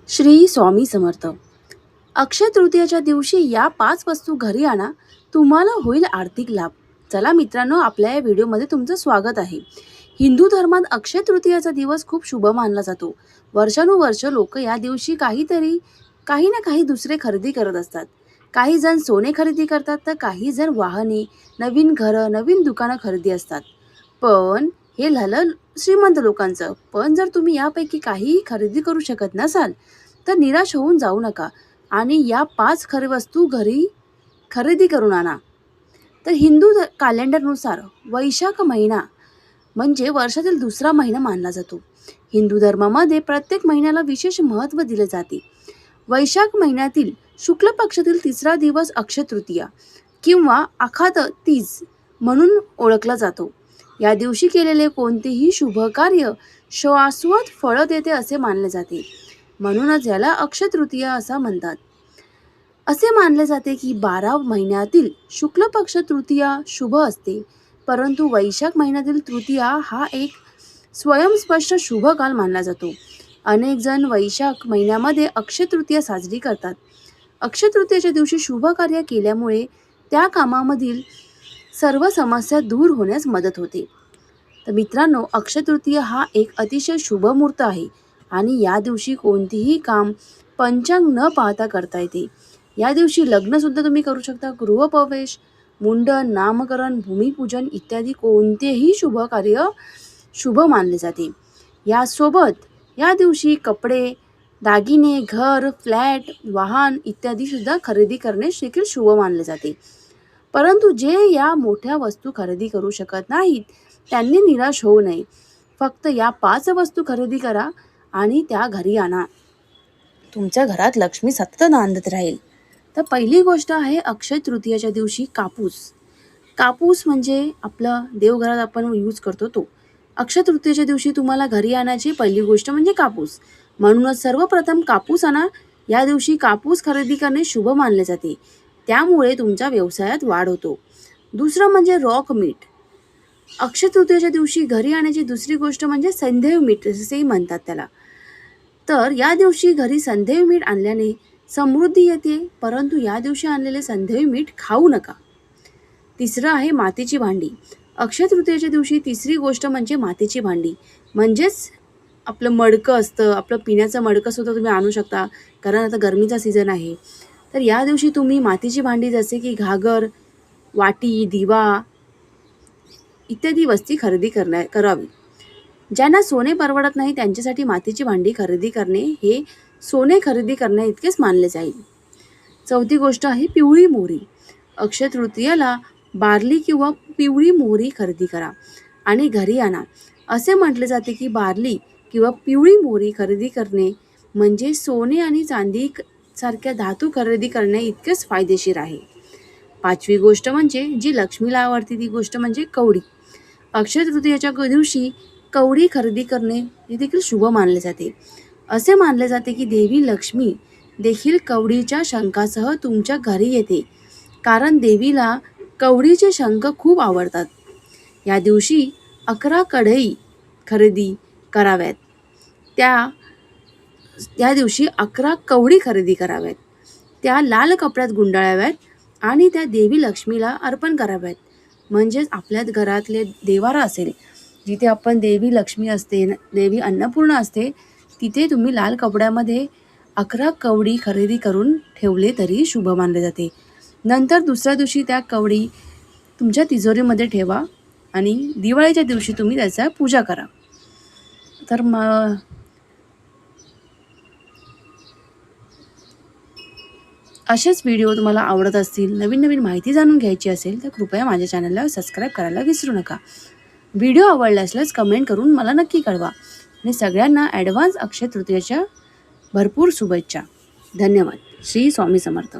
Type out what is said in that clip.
श्री स्वामी समर्थ. अक्षय तृतीयेच्या दिवशी या 5 वस्तू घरी आणा, तुम्हाला होईल आर्थिक लाभ. चला मित्रांनो, आपल्या या व्हिडिओमध्ये तुमचं स्वागत आहे. हिंदू धर्मात अक्षय तृतीयेचा दिवस खूप शुभ मानला जातो. वर्षानुवर्ष लोक या दिवशी काही ना काही दुसरे खरेदी करत असतात. काही जण सोने खरेदी करतात, तर काही जण वाहने, नवीन घरं, नवीन दुकानं खरेदी असतात. पण हे झालं श्रीमंत लोकांचं. पण जर तुम्ही यापैकी काहीही खरेदी करू शकत नसाल, तर निराश होऊन जाऊ नका आणि या 5 खरी वस्तू घरी खरेदी करून आणा. तर हिंदू कॅलेंडरनुसार वैशाख महिना म्हणजे वर्षातील दुसरा महिना मानला जातो. हिंदू धर्मामध्ये प्रत्येक महिन्याला विशेष महत्त्व दिले जाते. वैशाख महिन्यातील शुक्ल पक्षातील तिसरा दिवस अक्षय तृतीया किंवा आखात तीज म्हणून ओळखला जातो. या दिवशी केलेले कोणतेही शुभ कार्य शाश्वत फळ देते असे मानले जाते. म्हणूनच याला अक्षय तृतीया असं म्हणतात. असे मानले जाते की 12 महिन्यातील शुक्ल पक्ष तृतीया शुभ असते, परंतु वैशाख महिन्यातील तृतीया हा एक स्वयंस्पष्ट शुभ काल मानला जातो. अनेक जण वैशाख महिन्यामध्ये अक्षय तृतीया साजरी करतात. अक्षय तृतीयेच्या दिवशी शुभ कार्य केल्यामुळे त्या कामामधील सर्व समस्या दूर होण्यास मदत होते. तर मित्रांनो, अक्षय तृतीया हा एक अतिशय शुभ मुहूर्त आहे आणि या दिवशी कोणतेही काम पंचांग न पाहता करता येते. या दिवशी लग्नसुद्धा तुम्ही करू शकता. गृहप्रवेश, मुंडन, नामकरण, भूमिपूजन इत्यादी कोणतेही शुभ कार्य शुभ मानले जाते. यासोबत या दिवशी कपडे, दागिने, घर, फ्लॅट, वाहन इत्यादी सुद्धा खरेदी करणे देखील शुभ मानले जाते. परंतु जे या मोठ्या वस्तू खरेदी करू शकत नाहीत, त्यांनी निराश होऊ नये. फक्त या 5 वस्तू खरेदी करा आणि त्या घरी आणा. तुमच्या घरात लक्ष्मी सतत नांदत राहील. तर पहिली गोष्ट आहे अक्षय तृतीयेच्या दिवशी कापूस. कापूस म्हणजे आपलं देवघरात आपण यूज करतो तो. अक्षय तृतीयेच्या दिवशी तुम्हाला घरी आणायची पहिली गोष्ट म्हणजे कापूस. म्हणूनच सर्वप्रथम कापूस आणा. या दिवशी कापूस खरेदी करणे शुभ मानले जाते. त्यामुळे तुमच्या व्यवसायात वाढ होतो. दुसरं म्हणजे रॉक मीठ. अक्षय तृतीयेच्या दिवशी घरी आणायची दुसरी गोष्ट म्हणजे संधेव मीठ असेही म्हणतात त्याला. तर या दिवशी घरी संधेव मीठ आणल्याने समृद्धी येते, परंतु या दिवशी आणलेले संधेव मीठ खाऊ नका. तिसरं आहे मातीची भांडी. अक्षय तृतीयेच्या दिवशी तिसरी गोष्ट म्हणजे मातीची भांडी. म्हणजेच आपलं मडकं असतं, आपलं पिण्याचं मडकं सुद्धा तुम्ही आणू शकता, कारण आता गरमीचा सीझन आहे. तर या दिवशी तुम्ही मातीची भांडी जसे की घागर, वाटी, दिवा इत्यादी वस्तू खरेदी करावी. ज्यांना सोने परवडत नाही त्यांच्यासाठी मातीची भांडी खरेदी करणे हे सोने खरेदी करण्या इतकेच मानले जाईल. चौथी गोष्ट आहे पिवळी मोहरी. अक्षय तृतीयेला बार्ली किंवा पिवळी मोहरी खरेदी करा आणि घरी आणा. असे म्हटले जाते की बार्ली किंवा पिवळी मोहरी खरेदी करणे म्हणजे सोने आणि चांदी सारख्या धातू खरेदी करणे इतकेच फायदेशीर आहे. पाचवी गोष्ट म्हणजे जी लक्ष्मीला आवडते ती गोष्ट म्हणजे कवडी. अक्षय तृतीयेच्या दिवशी कवडी खरेदी करणे हे देखील शुभ मानले जाते. असे मानले जाते की देवी लक्ष्मी देखील कवडीच्या शंखासह तुमच्या घरी येते, कारण देवीला कवडीचे शंख खूप आवडतात. या दिवशी 11 कढई खरेदी कराव्यात. त्या दिवशी 11 कवडी खरेदी कराव्यात. त्या लाल कपड्यात गुंडाळाव्यात आणि त्या देवी लक्ष्मीला अर्पण कराव्यात. म्हणजेच आपल्या घरातले देवारा असेल, जिथे आपण देवी लक्ष्मी असते, देवी अन्नपूर्णा असते, तिथे तुम्ही लाल कपड्यामध्ये 11 कवडी खरेदी करून ठेवले तरी शुभ मानले जाते. नंतर दुसऱ्या दिवशी त्या कवडी तुमच्या तिजोरीमध्ये ठेवा आणि दिवाळीच्या दिवशी तुम्ही त्याचा पूजा करा. तर असेच व्हिडिओ तुम्हाला आवडत असतील, नवीन नवीन माहिती जाणून घ्यायची असेल तर कृपया माझ्या चॅनलला सबस्क्राईब करायला विसरू नका. व्हिडिओ आवडला असल्यास कमेंट करून मला नक्की कळवा आणि सगळ्यांना ॲडव्हान्स अक्षय तृतीयेच्या भरपूर शुभेच्छा. धन्यवाद. श्री स्वामी समर्थ.